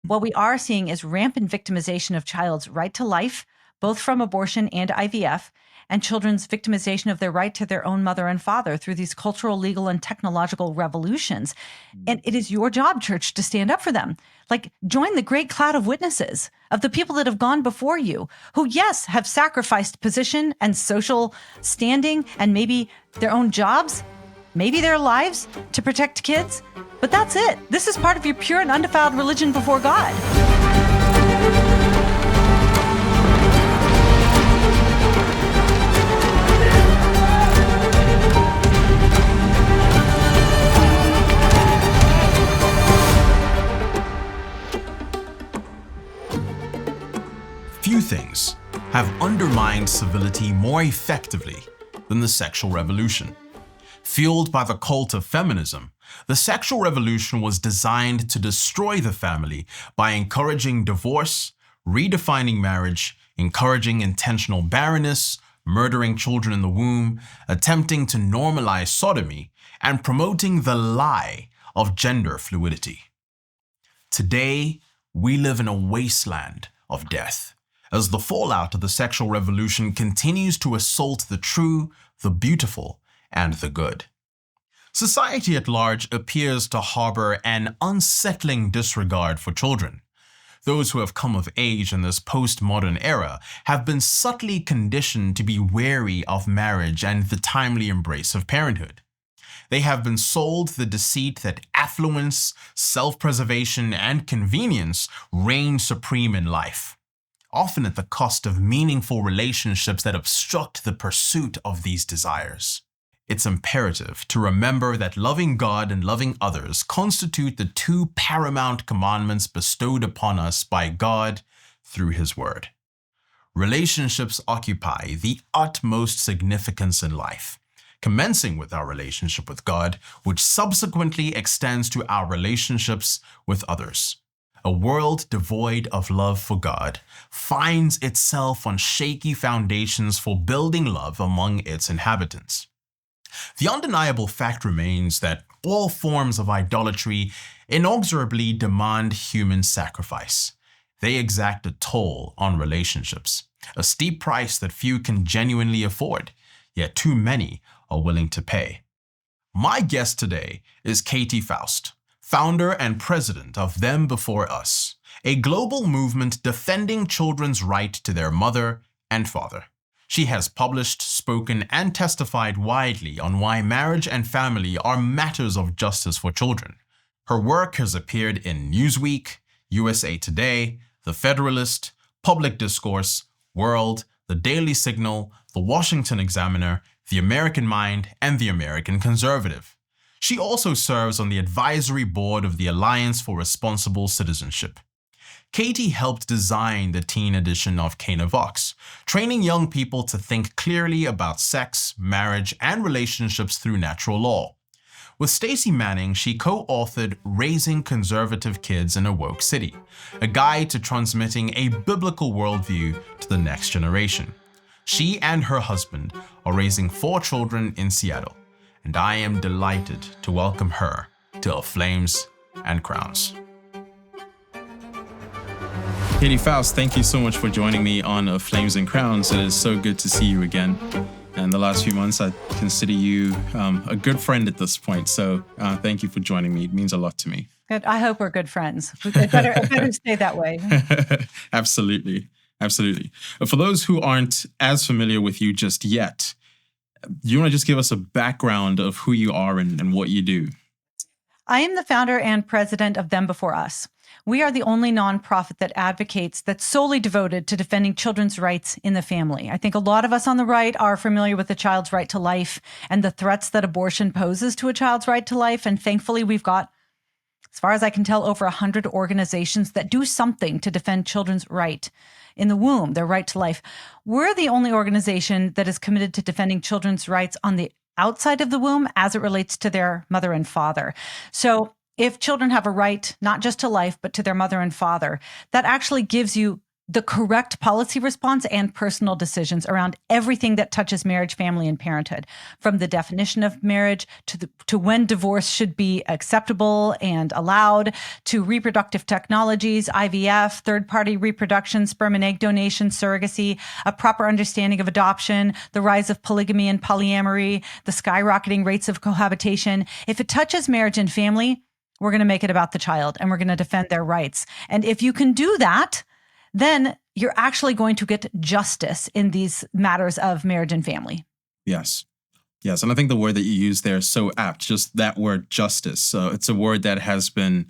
What we are seeing is rampant victimization of child's right to life, both from abortion and IVF, and children's victimization of their right to their own mother and father through these cultural, legal, and technological revolutions. And it is your job, church, to stand up for them. Like, join the great cloud of witnesses, of the people that have gone before you, who, yes, have sacrificed position and social standing and maybe their own jobs, maybe their lives to protect kids. But that's it. This is part of your pure and undefiled religion before God. Few things have undermined civility more effectively than the sexual revolution. Fueled by the cult of feminism, the sexual revolution was designed to destroy the family by encouraging divorce, redefining marriage, encouraging intentional barrenness, murdering children in the womb, attempting to normalize sodomy, and promoting the lie of gender fluidity. Today, we live in a wasteland of death, as the fallout of the sexual revolution continues to assault the true, the beautiful, and the good. Society at large appears to harbor an unsettling disregard for children. Those who have come of age in this postmodern era have been subtly conditioned to be wary of marriage and the timely embrace of parenthood. They have been sold the deceit that affluence, self-preservation, and convenience reign supreme in life, often at the cost of meaningful relationships that obstruct the pursuit of these desires. It's imperative to remember that loving God and loving others constitute the two paramount commandments bestowed upon us by God through His Word. Relationships occupy the utmost significance in life, commencing with our relationship with God, which subsequently extends to our relationships with others. A world devoid of love for God finds itself on shaky foundations for building love among its inhabitants. The undeniable fact remains that all forms of idolatry inexorably demand human sacrifice. They exact a toll on relationships, a steep price that few can genuinely afford, yet too many are willing to pay. My guest today is Katy Faust, founder and president of Them Before Us, a global movement defending children's right to their mother and father. She has published, spoken, and testified widely on why marriage and family are matters of justice for children. Her work has appeared in Newsweek, USA Today, The Federalist, Public Discourse, World, The Daily Signal, The Washington Examiner, The American Mind, and The American Conservative. She also serves on the advisory board of the Alliance for Responsible Citizenship. Katy helped design the teen edition of Cana Vox, training young people to think clearly about sex, marriage, and relationships through natural law. With Stacey Manning, she co-authored Raising Conservative Kids in a Woke City, a guide to transmitting a biblical worldview to the next generation. She and her husband are raising 4 children in Seattle, and I am delighted to welcome her to Of Flames and Crowns. Katy Faust, thank you so much for joining me on Of Flames and Crowns. It is so good to see you again. And the last few months, I consider you a good friend at this point. So thank you for joining me. It means a lot to me. Good. I hope we're good friends. It better stay that way. Absolutely. Absolutely. For those who aren't as familiar with you just yet, do you want to just give us a background of who you are and what you do? I am the founder and president of Them Before Us. We are the only nonprofit that advocates that's solely devoted to defending children's rights in the family. I think a lot of us on the right are familiar with the child's right to life and the threats that abortion poses to a child's right to life. And thankfully, we've got, as far as I can tell, over 100 organizations that do something to defend children's right in the womb, their right to life. We're the only organization that is committed to defending children's rights on the outside of the womb as it relates to their mother and father. So if children have a right, not just to life, but to their mother and father, that actually gives you the correct policy response and personal decisions around everything that touches marriage, family, and parenthood, from the definition of marriage to when divorce should be acceptable and allowed, to reproductive technologies, IVF, third-party reproduction, sperm and egg donation, surrogacy, a proper understanding of adoption, the rise of polygamy and polyamory, the skyrocketing rates of cohabitation. If it touches marriage and family, we're going to make it about the child and we're going to defend their rights. And if you can do that, then you're actually going to get justice in these matters of marriage and family. Yes. Yes. And I think the word that you use there is so apt, just that word justice. It's a word that has been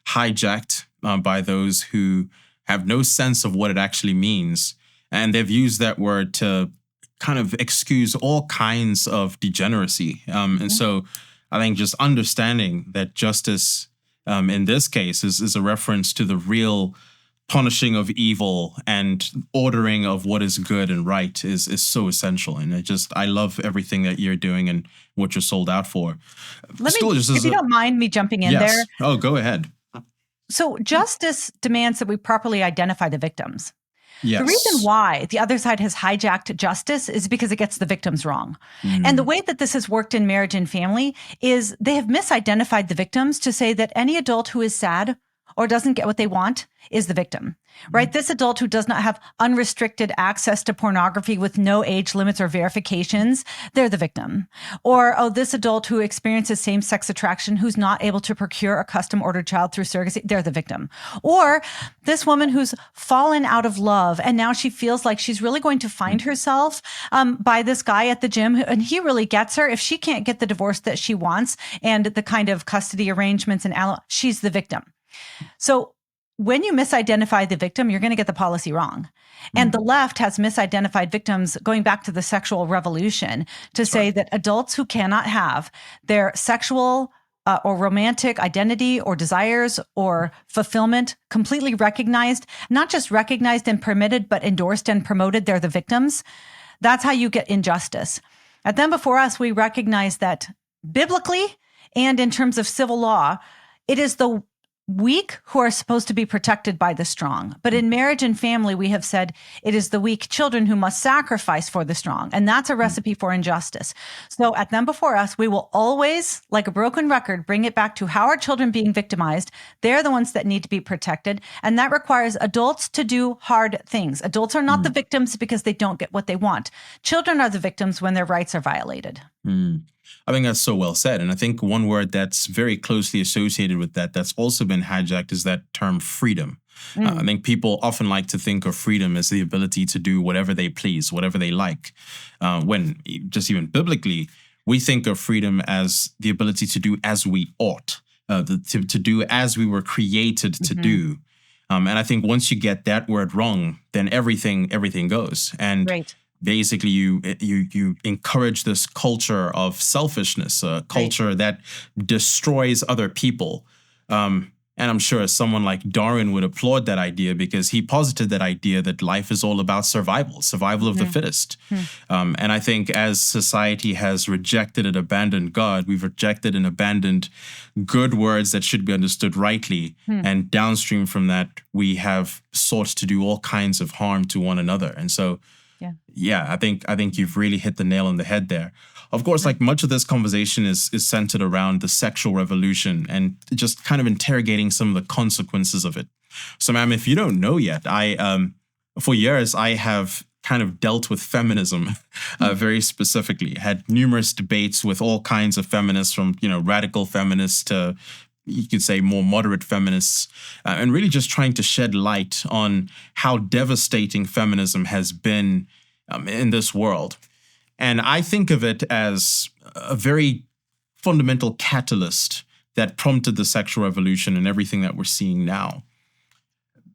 hijacked by those who have no sense of what it actually means. And they've used that word to kind of excuse all kinds of degeneracy. And so I think just understanding that justice in this case is a reference to the real punishing of evil and ordering of what is good and right is so essential. And I love everything that you're doing and what you're sold out for. If you don't mind me jumping in there. Oh, go ahead. So justice demands that we properly identify the victims. Yes. The reason why the other side has hijacked justice is because it gets the victims wrong. And the way that this has worked in marriage and family is they have misidentified the victims to say that any adult who is sad or doesn't get what they want is the victim, right? This adult who does not have unrestricted access to pornography with no age limits or verifications, they're the victim. Or, this adult who experiences same-sex attraction who's not able to procure a custom-ordered child through surrogacy, they're the victim. Or this woman who's fallen out of love and now she feels like she's really going to find herself by this guy at the gym and he really gets her. If she can't get the divorce that she wants and the kind of custody arrangements and she's the victim. So when you misidentify the victim, you're going to get the policy wrong. And the left has misidentified victims going back to the sexual revolution to say that adults who cannot have their sexual or romantic identity or desires or fulfillment completely recognized, not just recognized and permitted, but endorsed and promoted, they're the victims. That's how you get injustice. At Them Before Us, we recognize that biblically and in terms of civil law, it is the weak who are supposed to be protected by the strong. But in marriage and family, we have said it is the weak children who must sacrifice for the strong. And that's a recipe for injustice. So at Them Before Us, we will always, like a broken record, bring it back to how are children being victimized? They're the ones that need to be protected. And that requires adults to do hard things. Adults are not the victims because they don't get what they want. Children are the victims when their rights are violated. I think that's so well said. And I think one word that's very closely associated with that's also been hijacked is that term freedom. I think people often like to think of freedom as the ability to do whatever they please, whatever they like. When just even biblically, we think of freedom as the ability to do as we ought, to do as we were created to do. And I think once you get that word wrong, then everything goes. And basically, you encourage this culture of selfishness, a culture that destroys other people. And I'm sure someone like Darwin would applaud that idea because he posited that idea that life is all about survival of the fittest. And I think as society has rejected and abandoned God, we've rejected and abandoned good words that should be understood rightly. And downstream from that, we have sought to do all kinds of harm to one another. And so, I think you've really hit the nail on the head there. Of course, like much of this conversation is centered around the sexual revolution and just kind of interrogating some of the consequences of it. So, ma'am, if you don't know yet, for years, I have kind of dealt with feminism very specifically, had numerous debates with all kinds of feminists from, radical feminists to, you could say, more moderate feminists, and really just trying to shed light on how devastating feminism has been in this world. And I think of it as a very fundamental catalyst that prompted the sexual revolution and everything that we're seeing now.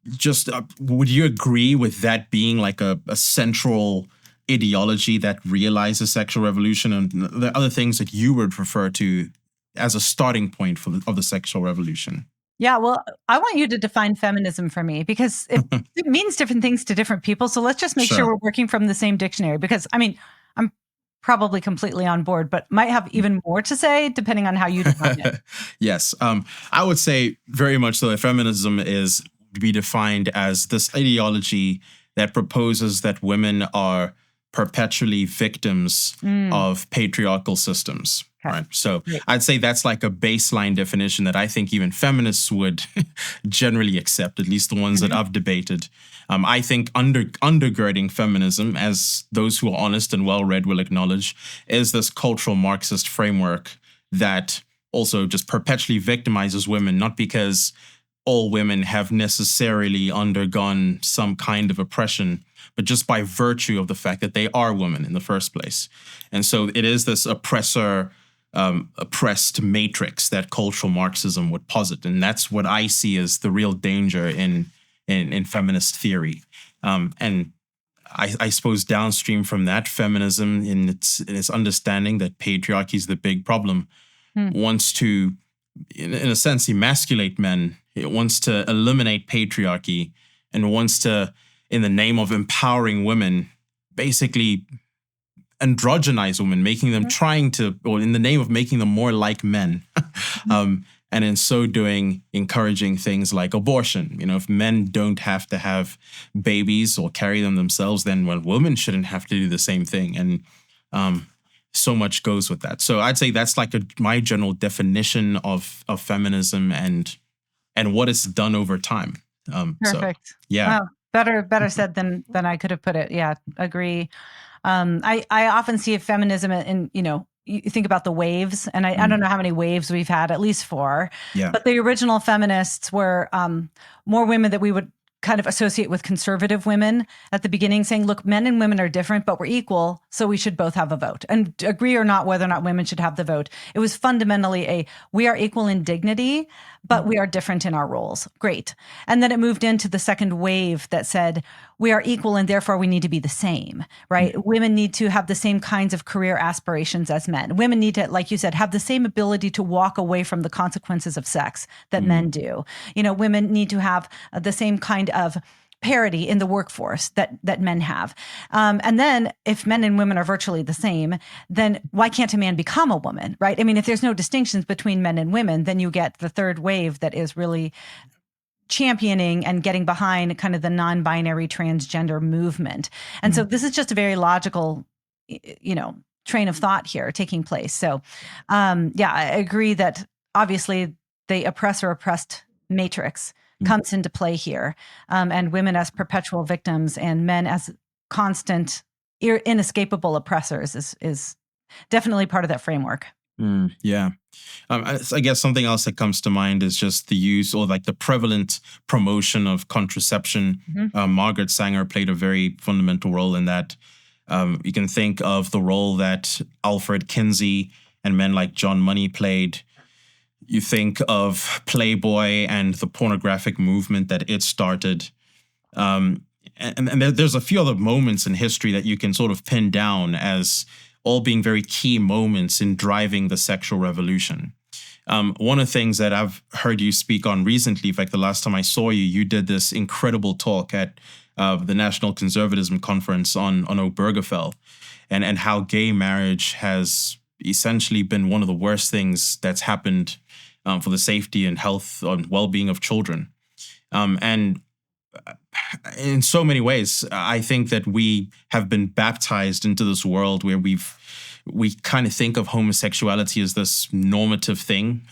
Just would you agree with that being like a central ideology that realizes sexual revolution and the other things that you would refer to as a starting point of the sexual revolution? Yeah, well, I want you to define feminism for me because it means different things to different people. So let's just make sure we're working from the same dictionary because, I'm probably completely on board, but might have even more to say depending on how you define it. Yes. I would say very much so that feminism is be defined as this ideology that proposes that women are perpetually victims of patriarchal systems. Okay. Right. So Great. I'd say that's like a baseline definition that I think even feminists would generally accept, at least the ones that I've debated. I think undergirding feminism, as those who are honest and well-read will acknowledge, is this cultural Marxist framework that also just perpetually victimizes women, not because all women have necessarily undergone some kind of oppression, but just by virtue of the fact that they are women in the first place. And so it is this oppressed matrix that cultural Marxism would posit. And that's what I see as the real danger in feminist theory. And I suppose downstream from that, feminism in its understanding that patriarchy is the big problem, wants to, in a sense, emasculate men. It wants to eliminate patriarchy and wants to, in the name of empowering women, basically androgynize women, making them or in the name of making them more like men. And in so doing, encouraging things like abortion. If men don't have to have babies or carry them themselves, then women shouldn't have to do the same thing. And so much goes with that. So I'd say that's like my general definition of feminism and what it's done over time. Perfect. So, yeah. Wow. Better said than I could have put it. Yeah, agree. I often see feminism in, you think about the waves, and I don't know how many waves we've had, at least 4. Yeah. But the original feminists were more women that we would kind of associate with conservative women at the beginning, saying, look, men and women are different, but we're equal, so we should both have a vote. And agree or not whether or not women should have the vote. It was fundamentally we are equal in dignity, but we are different in our roles. Great. And then it moved into the second wave that said, we are equal and therefore we need to be the same, right? Women need to have the same kinds of career aspirations as men. Women need to, like you said, have the same ability to walk away from the consequences of sex that men do. Women need to have the same kind of parity in the workforce that men have. And then if men and women are virtually the same, then why can't a man become a woman, right? I mean, if there's no distinctions between men and women, then you get the third wave that is really championing and getting behind kind of the non-binary transgender movement. And so this is just a very logical, train of thought here taking place. So, I agree that obviously the oppressor-oppressed matrix comes into play here, and women as perpetual victims and men as constant, inescapable oppressors is definitely part of that framework. Yeah. I guess something else that comes to mind is just the use or like the prevalent promotion of contraception. Margaret Sanger played a very fundamental role in that. You can think of the role that Alfred Kinsey and men like John Money played. You think of Playboy and the pornographic movement that it started. And there's a few other moments in history that you can sort of pin down as all being very key moments in driving the sexual revolution. One of the things that I've heard you speak on recently, in fact, the last time I saw you, you did this incredible talk at the National Conservatism Conference on Obergefell, and how gay marriage has essentially been one of the worst things that's happened for the safety and health and well-being of children. And in so many ways, I think that we have been baptized into this world where we kind of think of homosexuality as this normative thing.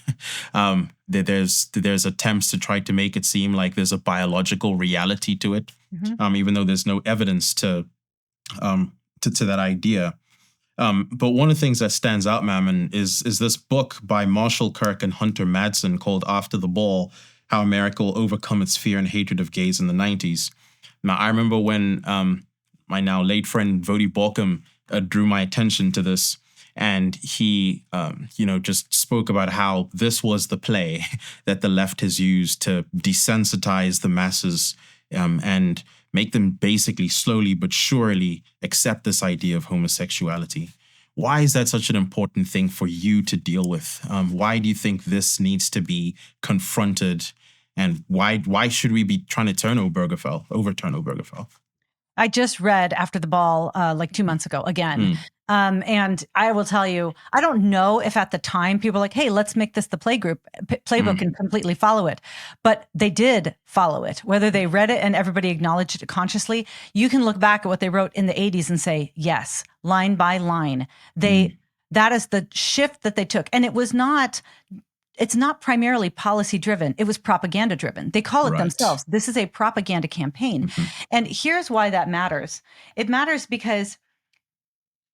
There's attempts to try to make it seem like there's a biological reality to it, even though there's no evidence to that idea. But one of the things that stands out, Mammon, is this book by Marshall Kirk and Hunter Madsen called After the Ball: How America Will Overcome Its Fear and Hatred of Gays in the 90s. Now, I remember when my now late friend Vodi Borkum drew my attention to this, and he, just spoke about how this was the play that the left has used to desensitize the masses and make them basically slowly but surely accept this idea of homosexuality. Why is that such an important thing for you to deal with? Why do you think this needs to be confronted? And why should we be trying to overturn Obergefell? I just read After the Ball like 2 months ago again. And I will tell you, I don't know if at the time people were like, hey, let's make this the playbook and completely follow it. But they did follow it. Whether they read it and everybody acknowledged it consciously, you can look back at what they wrote in the 80s and say, yes, line by line. That is the shift that they took. And it's not primarily policy driven. It was propaganda driven. They call it themselves. This is a propaganda campaign. And here's why that matters. It matters because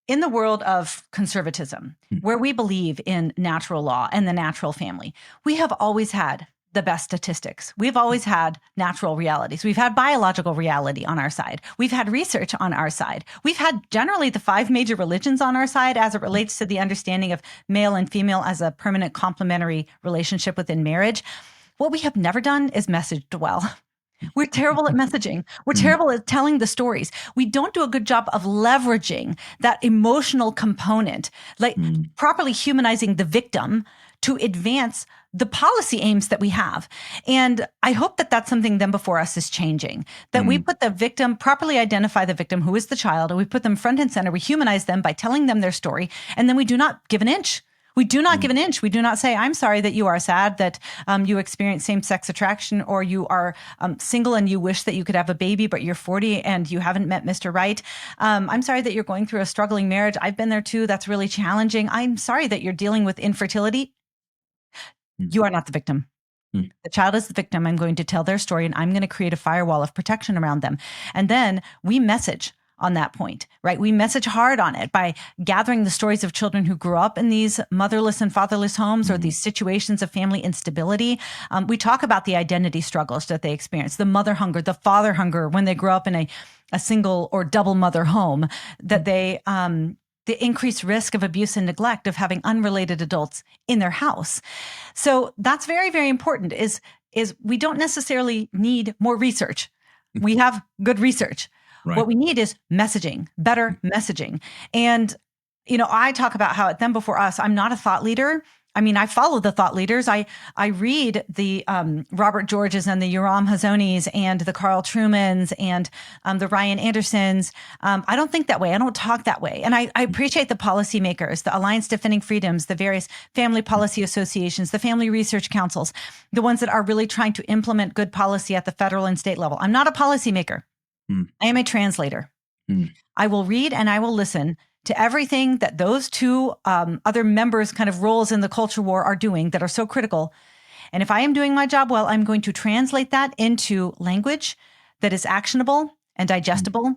in the world of conservatism, where we believe in natural law and the natural family, we have always had the best statistics. We've always had natural realities. We've had biological reality on our side. We've had research on our side. We've had generally the 5 major religions on our side as it relates to the understanding of male and female as a permanent complementary relationship within marriage. What we have never done is messaged well. We're terrible at messaging. We're terrible at telling the stories. We don't do a good job of leveraging that emotional component, like properly humanizing the victim to advance the policy aims that we have. And I hope that that's something Them Before Us is changing, that we put the victim, properly identify the victim, who is the child, and we put them front and center. We humanize them by telling them their story. And then we do not give an inch. We do not give an inch. We do not say, I'm sorry that you are sad that you experience same-sex attraction, or you are single and you wish that you could have a baby, but you're 40 and you haven't met Mr. Right. I'm sorry that you're going through a struggling marriage. I've been there too. That's really challenging. I'm sorry that you're dealing with infertility. You are not the victim. The child is the victim. I'm going to tell their story, and I'm going to create a firewall of protection around them. And then we message on that point, right? We message hard on it by gathering the stories of children who grew up in these motherless and fatherless homes or these situations of family instability. We talk about the identity struggles that they experience, the mother hunger, the father hunger when they grow up in a single or double mother home, that they, the increased risk of abuse and neglect of having unrelated adults in their house. So that's very, very important is we don't necessarily need more research. We have good research. Right. What we need is messaging, better messaging. And, I talk about how at Them Before Us, I'm not a thought leader. I mean, I follow the thought leaders. I read the Robert Georges and the Yoram Hazonis and the Carl Trumans and the Ryan Andersons. I don't think that way. I don't talk that way. And I appreciate the policymakers, the Alliance Defending Freedoms, the various family policy associations, the family research councils, the ones that are really trying to implement good policy at the federal and state level. I'm not a policymaker. I am a translator. I will read and I will listen to everything that those two other members' kind of roles in the culture war are doing that are so critical. And if I am doing my job well, I'm going to translate that into language that is actionable and digestible,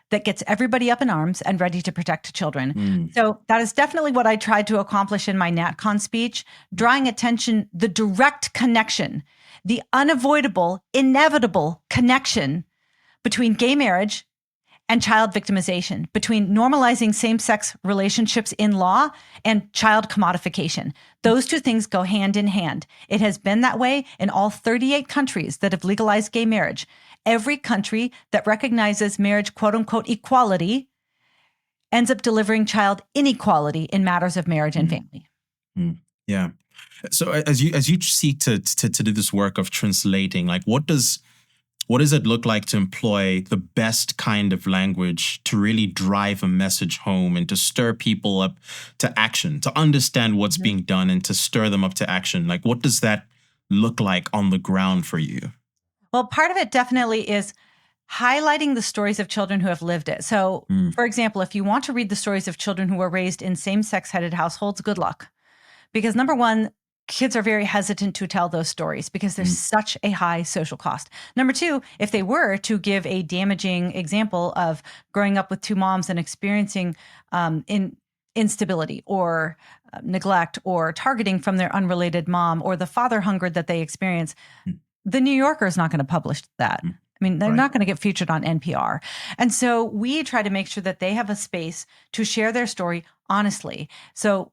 that gets everybody up in arms and ready to protect children. So that is definitely what I tried to accomplish in my NatCon speech, drawing attention, the direct connection, the unavoidable, inevitable connection between gay marriage and child victimization, between normalizing same-sex relationships in law and child commodification. Those two things go hand in hand. It has been that way in all 38 countries that have legalized gay marriage. Every country that recognizes marriage, quote unquote, equality ends up delivering child inequality in matters of marriage and family. Yeah. So as you seek to do this work of translating, like what does it look like to employ the best kind of language to really drive a message home and to stir people up to action, to understand what's being done and to stir them up to action? Like, what does that look like on the ground for you? Well, part of it definitely is highlighting the stories of children who have lived it. So, for example, if you want to read the stories of children who were raised in same-sex headed households, good luck. Because number one, kids are very hesitant to tell those stories because there's such a high social cost. Number two, if they were to give a damaging example of growing up with two moms and experiencing instability or neglect or targeting from their unrelated mom or the father hunger that they experience, the New Yorker is not going to publish that. I mean, they're not going to get featured on NPR. And so we try to make sure that they have a space to share their story honestly. So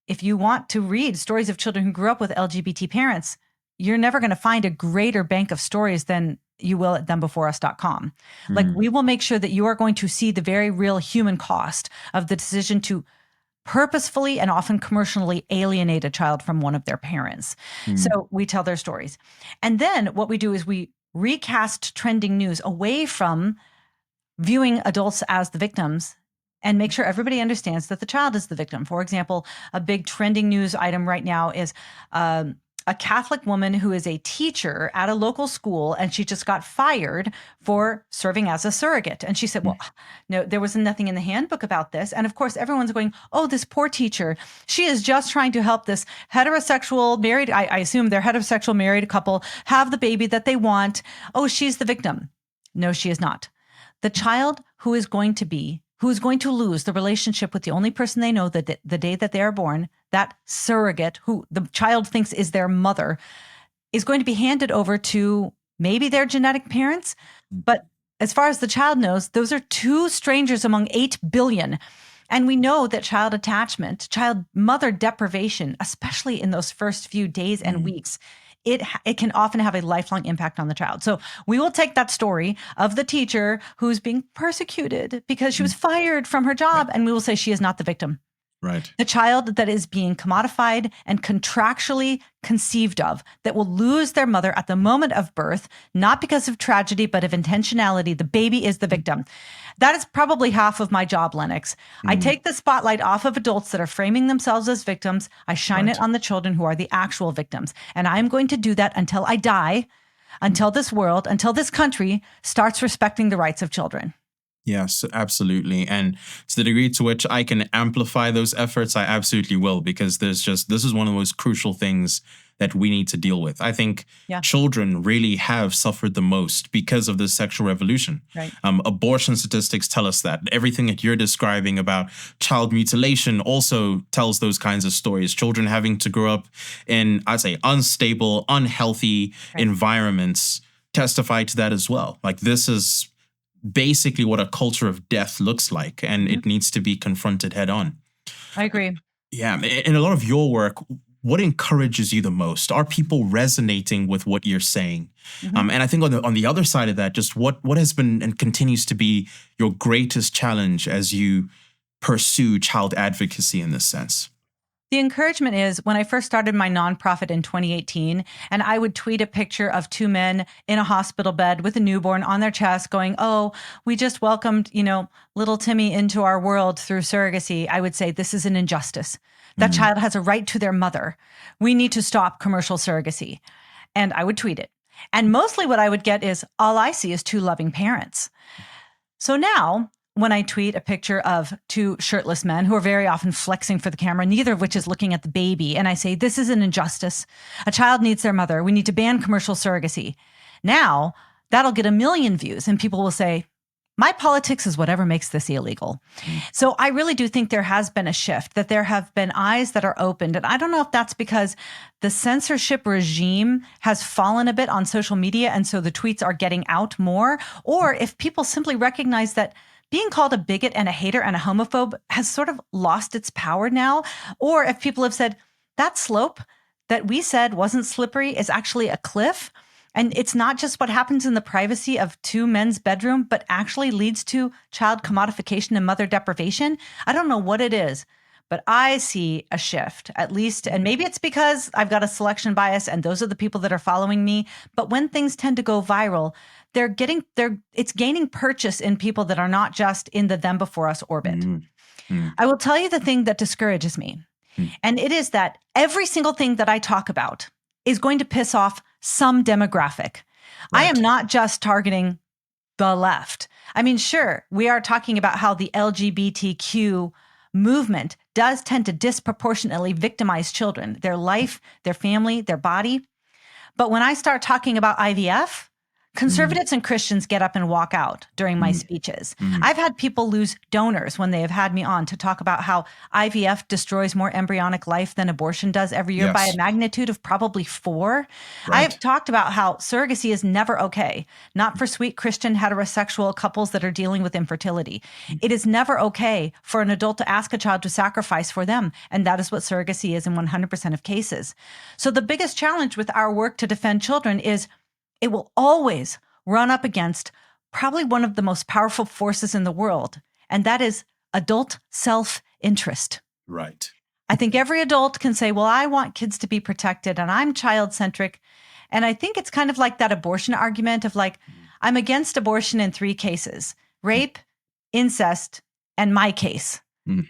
if you want to read stories of children who grew up with LGBT parents, you're never going to find a greater bank of stories than you will at thembeforeus.com. Like, we will make sure that you are going to see the very real human cost of the decision to purposefully and often commercially alienate a child from one of their parents. So we tell their stories. And then what we do is we recast trending news away from viewing adults as the victims and make sure everybody understands that the child is the victim. For example, a big trending news item right now is a Catholic woman who is a teacher at a local school, and she just got fired for serving as a surrogate. And she said, well, no, there was nothing in the handbook about this. And of course, everyone's going, oh, this poor teacher, she is just trying to help this heterosexual married, I assume they're heterosexual married couple, have the baby that they want. Oh, she's the victim. No, she is not. The child who is going to lose the relationship with the only person they know the day that they are born, that surrogate who the child thinks is their mother, is going to be handed over to maybe their genetic parents. But as far as the child knows, those are two strangers among 8 billion. And we know that child attachment, child mother deprivation, especially in those first few days and weeks, it can often have a lifelong impact on the child. So we will take that story of the teacher who's being persecuted because she was fired from her job, and we will say she is not the victim. Right. The child that is being commodified and contractually conceived of, that will lose their mother at the moment of birth, not because of tragedy, but of intentionality. The baby is the victim. That is probably half of my job, Lennox. I take the spotlight off of adults that are framing themselves as victims. I shine it on the children who are the actual victims. And I'm going to do that until I die, until this world, until this country starts respecting the rights of children. Yes, absolutely. And to the degree to which I can amplify those efforts, I absolutely will, because this is one of the most crucial things that we need to deal with. I think children really have suffered the most because of this sexual revolution. Right. Abortion statistics tell us that. Everything that you're describing about child mutilation also tells those kinds of stories. Children having to grow up in, I'd say, unstable, unhealthy environments testify to that as well. Like, this is basically what a culture of death looks like, and it needs to be confronted head on. I agree. Yeah. In a lot of your work, what encourages you the most? Are people resonating with what you're saying? And I think on the other side of that, just what has been and continues to be your greatest challenge as you pursue child advocacy in this sense? The encouragement is when I first started my nonprofit in 2018, and I would tweet a picture of 2 men in a hospital bed with a newborn on their chest going, oh, we just welcomed, little Timmy into our world through surrogacy. I would say this is an injustice. That child has a right to their mother. We need to stop commercial surrogacy. And I would tweet it. And mostly what I would get is, all I see is 2 loving parents. So now, when I tweet a picture of 2 shirtless men who are very often flexing for the camera, neither of which is looking at the baby, and I say, this is an injustice. A child needs their mother. We need to ban commercial surrogacy. Now, that'll get 1 million views, and people will say, my politics is whatever makes this illegal. So I really do think there has been a shift, that there have been eyes that are opened. And I don't know if that's because the censorship regime has fallen a bit on social media, and so the tweets are getting out more, or if people simply recognize that being called a bigot and a hater and a homophobe has sort of lost its power now. Or if people have said, that slope that we said wasn't slippery is actually a cliff. And it's not just what happens in the privacy of 2 men's bedroom, but actually leads to child commodification and mother deprivation. I don't know what it is, but I see a shift, at least. And maybe it's because I've got a selection bias and those are the people that are following me. But when things tend to go viral, it's gaining purchase in people that are not just in the them before us orbit. I will tell you the thing that discourages me. And it is that every single thing that I talk about is going to piss off some demographic. I am not just targeting the left. I mean, sure, we are talking about how the LGBTQ movement does tend to disproportionately victimize children, their life, their family, their body. But when I start talking about IVF, conservatives and Christians get up and walk out during my speeches. I've had people lose donors when they have had me on to talk about how IVF destroys more embryonic life than abortion does every year by a magnitude of probably 4. I have talked about how surrogacy is never okay, not for sweet Christian heterosexual couples that are dealing with infertility. It is never okay for an adult to ask a child to sacrifice for them, and that is what surrogacy is in 100% of cases. So the biggest challenge with our work to defend children is it will always run up against probably one of the most powerful forces in the world, and that is adult self-interest. Right. I think every adult can say, well, I want kids to be protected and I'm child-centric. And I think it's kind of like that abortion argument of like, I'm against abortion in 3 cases: rape, incest, and my case. Mm.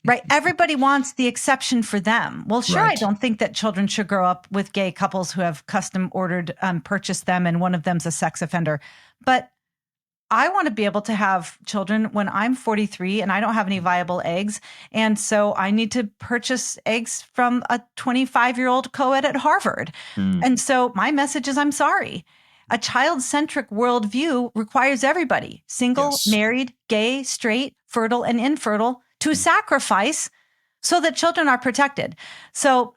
Right? Everybody wants the exception for them. Well, sure, I Right. don't think that children should grow up with gay couples who have custom ordered, purchased them, and one of them's a sex offender. But I want to be able to have children when I'm 43 and I don't have any viable eggs. And so I need to purchase eggs from a 25-year-old co-ed at Harvard. Mm. And so my message is, I'm sorry. A child-centric worldview requires everybody, single, Yes. married, gay, straight, fertile, and infertile, to sacrifice so that children are protected. So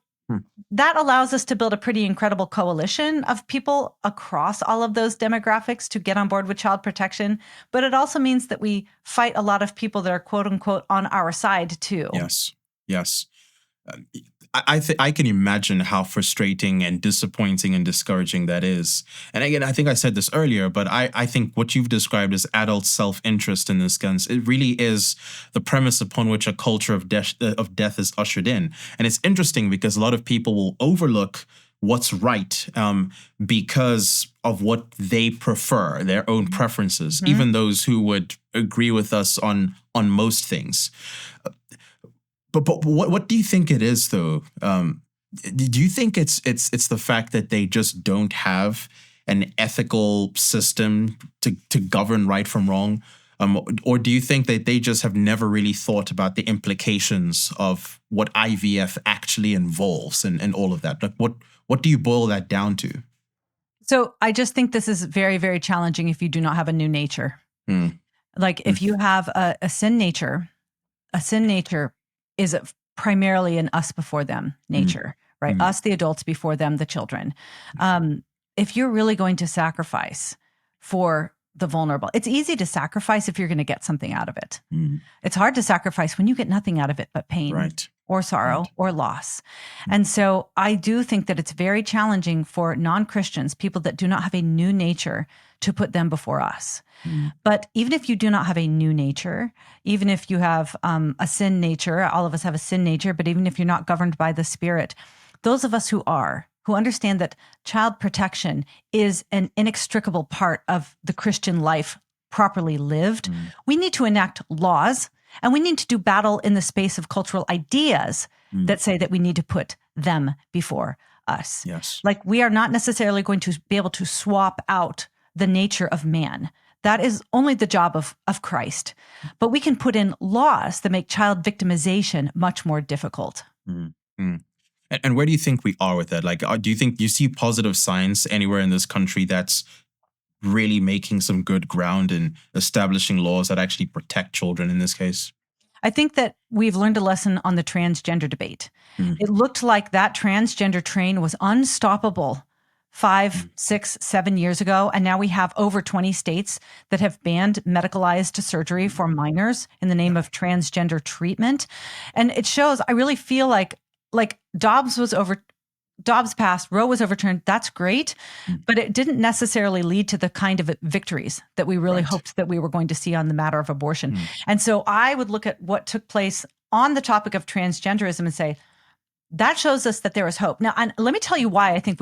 that allows us to build a pretty incredible coalition of people across all of those demographics to get on board with child protection. But it also means that we fight a lot of people that are quote unquote on our side too. Yes. Yes. I can imagine how frustrating and disappointing and discouraging that is. And again, I think I said this earlier, but I think what you've described as adult self-interest in this sense, it really is the premise upon which a culture of death is ushered in. And it's interesting because a lot of people will overlook what's right because of what they prefer, their own preferences, even those who would agree with us on most things. But what do you think it is, though? Do you think it's the fact that they just don't have an ethical system to govern right from wrong? Or do you think that they just have never really thought about the implications of what IVF actually involves and all of that? Like, what do you boil that down to? So I just think this is very, very challenging if you do not have a new nature. Like if you have a sin nature is primarily an us before them nature, right? Us, the adults, before them, the children. If you're really going to sacrifice for the vulnerable, it's easy to sacrifice if you're going to get something out of it. It's hard to sacrifice when you get nothing out of it but pain. Right. Or sorrow or loss. And so I do think that it's very challenging for non-Christians, people that do not have a new nature, to put them before us. But even if you do not have a new nature, even if you have a sin nature, all of us have a sin nature, but even if you're not governed by the Spirit, those of us who understand that child protection is an inextricable part of the Christian life properly lived, we need to enact laws. And we need to do battle in the space of cultural ideas that say that we need to put them before us. Yes. Like we are not necessarily going to be able to swap out the nature of man. That is only the job of Christ. But we can put in laws that make child victimization much more difficult. And where do you think we are with that? Like, do you see positive signs anywhere in this country that's really making some good ground in establishing laws that actually protect children in this case? I think that we've learned a lesson on the transgender debate. It looked like that transgender train was unstoppable 5, 6, 7 years ago. And now we have over 20 states that have banned medicalized surgery for minors in the name of transgender treatment. And it shows, I really feel like Dobbs passed, Roe was overturned. That's great, but it didn't necessarily lead to the kind of victories that we really hoped that we were going to see on the matter of abortion. And so I would look at what took place on the topic of transgenderism and say, that shows us that there is hope. Now, and let me tell you why I think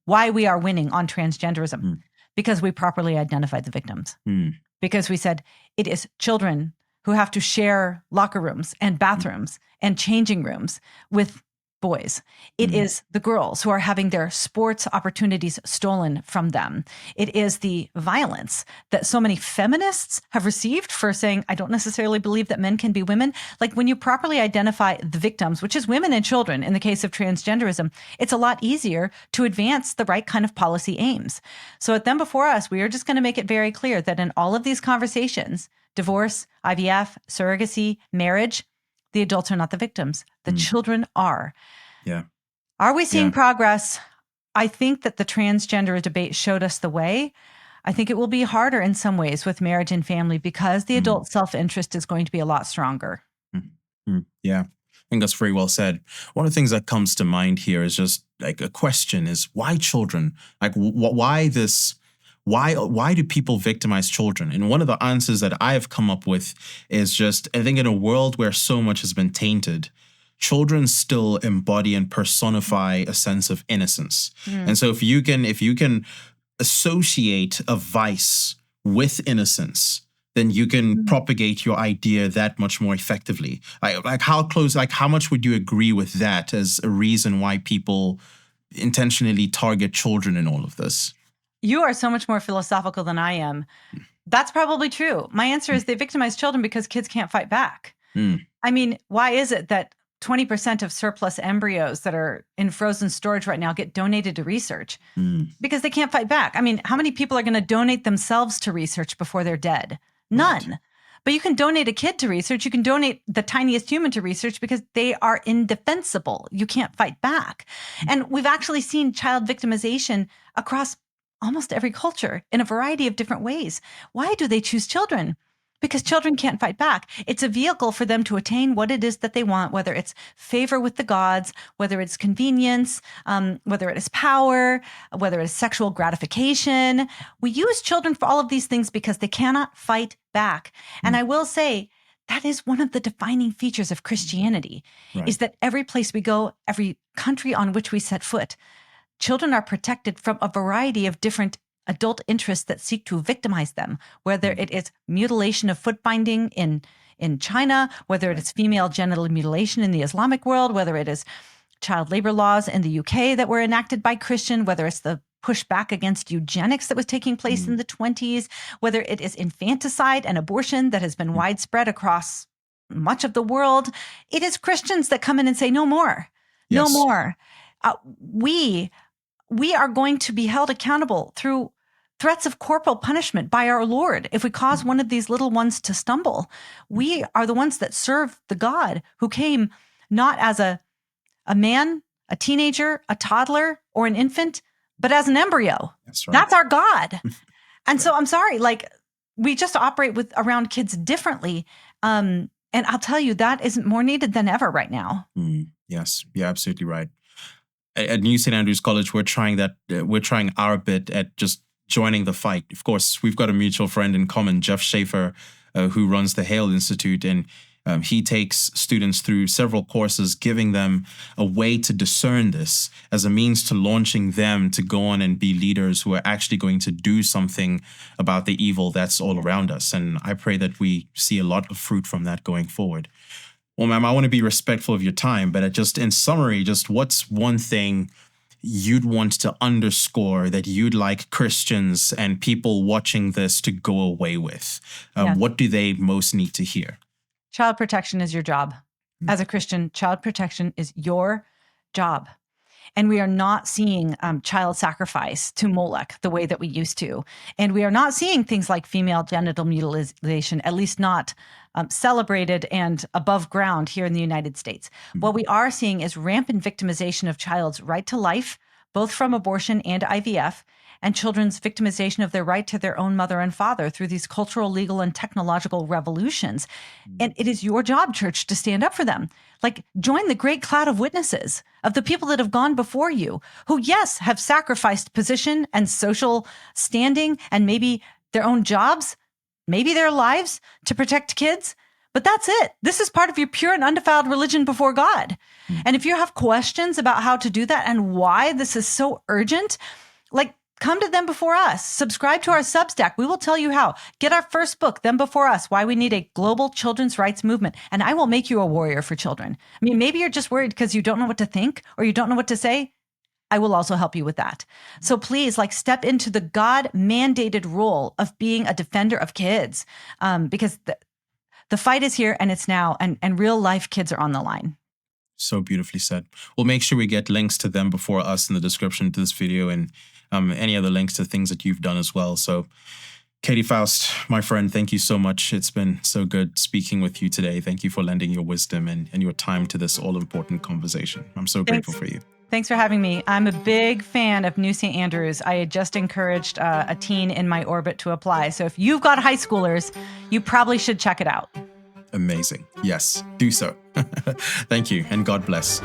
why we are winning on transgenderism, because we properly identified the victims. Because we said it is children who have to share locker rooms and bathrooms and changing rooms with boys. It is the girls who are having their sports opportunities stolen from them. It is the violence that so many feminists have received for saying, I don't necessarily believe that men can be women. Like when you properly identify the victims, which is women and children in the case of transgenderism, it's a lot easier to advance the right kind of policy aims. So at Them Before Us, we are just going to make it very clear that in all of these conversations, divorce, IVF, surrogacy, marriage, the adults are not the victims. The children are. Yeah. Are we seeing progress? I think that the transgender debate showed us the way. I think it will be harder in some ways with marriage and family because the adult self-interest is going to be a lot stronger. Yeah. I think that's very well said. One of the things that comes to mind here is just like a question is why children? Like why this? Why do people victimize children? And one of the answers that I have come up with is just, I think in a world where so much has been tainted, children still embody and personify a sense of innocence. And so if you can associate a vice with innocence, then you can propagate your idea that much more effectively. Like how much would you agree with that as a reason why people intentionally target children in all of this? You are so much more philosophical than I am. That's probably true. My answer is they victimize children because kids can't fight back. I mean, why is it that 20% of surplus embryos that are in frozen storage right now get donated to research? Because they can't fight back. I mean, how many people are going to donate themselves to research before they're dead? None. Right. But you can donate a kid to research. You can donate the tiniest human to research because they are indefensible. You can't fight back. And we've actually seen child victimization across almost every culture in a variety of different ways. Why do they choose children? Because children can't fight back. It's a vehicle for them to attain what it is that they want, whether it's favor with the gods, whether it's convenience, whether it is power, whether it is sexual gratification. We use children for all of these things because they cannot fight back. And I will say, that is one of the defining features of Christianity, is that every place we go, every country on which we set foot, children are protected from a variety of different adult interests that seek to victimize them, whether it is mutilation of foot binding in China, whether it is female genital mutilation in the Islamic world, whether it is child labor laws in the UK that were enacted by Christian, whether it's the pushback against eugenics that was taking place in the 20s, whether it is infanticide and abortion that has been widespread across much of the world. It is Christians that come in and say, no more, no more. We are going to be held accountable through threats of corporal punishment by our Lord. If we cause one of these little ones to stumble, we are the ones that serve the God who came not as a man, a teenager, a toddler, or an infant, but as an embryo. That's right. That's our God. And so I'm sorry, like we just operate around kids differently. And I'll tell you, that isn't more needed than ever right now. Yes, you're absolutely right. At New St. Andrews College, we're trying our bit at just joining the fight. Of course, we've got a mutual friend in common, Jeff Schaefer, who runs the Hale Institute, and he takes students through several courses, giving them a way to discern this as a means to launching them to go on and be leaders who are actually going to do something about the evil that's all around us. And I pray that we see a lot of fruit from that going forward. Well, ma'am, I want to be respectful of your time, but just in summary, just what's one thing you'd want to underscore that you'd like Christians and people watching this to go away with? What do they most need to hear? Child protection is your job. As a Christian, child protection is your job. And we are not seeing child sacrifice to Molech the way that we used to. And we are not seeing things like female genital mutilation, at least not celebrated and above ground here in the United States. What we are seeing is rampant victimization of child's right to life, both from abortion and IVF, and children's victimization of their right to their own mother and father through these cultural, legal, and technological revolutions. And it is your job, church, to stand up for them. Like, join the great cloud of witnesses of the people that have gone before you, who, yes, have sacrificed position and social standing and maybe their own jobs, maybe their lives to protect kids. But that's it. This is part of your pure and undefiled religion before God. And if you have questions about how to do that and why this is so urgent, like, come to Them Before Us. Subscribe to our Substack. We will tell you how. Get our first book, Them Before Us, Why We Need a Global Children's Rights Movement. And I will make you a warrior for children. I mean, maybe you're just worried because you don't know what to think or you don't know what to say. I will also help you with that. So please, step into the God-mandated role of being a defender of kids, because the fight is here and it's now, and real life kids are on the line. So beautifully said. We'll make sure we get links to Them Before Us in the description to this video, and any other links to things that you've done as well. So Katy Faust, my friend, thank you so much. It's been so good speaking with you today. Thank you for lending your wisdom and your time to this all-important conversation. I'm so grateful for you. Thanks for having me. I'm a big fan of New St. Andrews. I had just encouraged a teen in my orbit to apply. So if you've got high schoolers, you probably should check it out. Amazing. Yes, do so. Thank you, and God bless.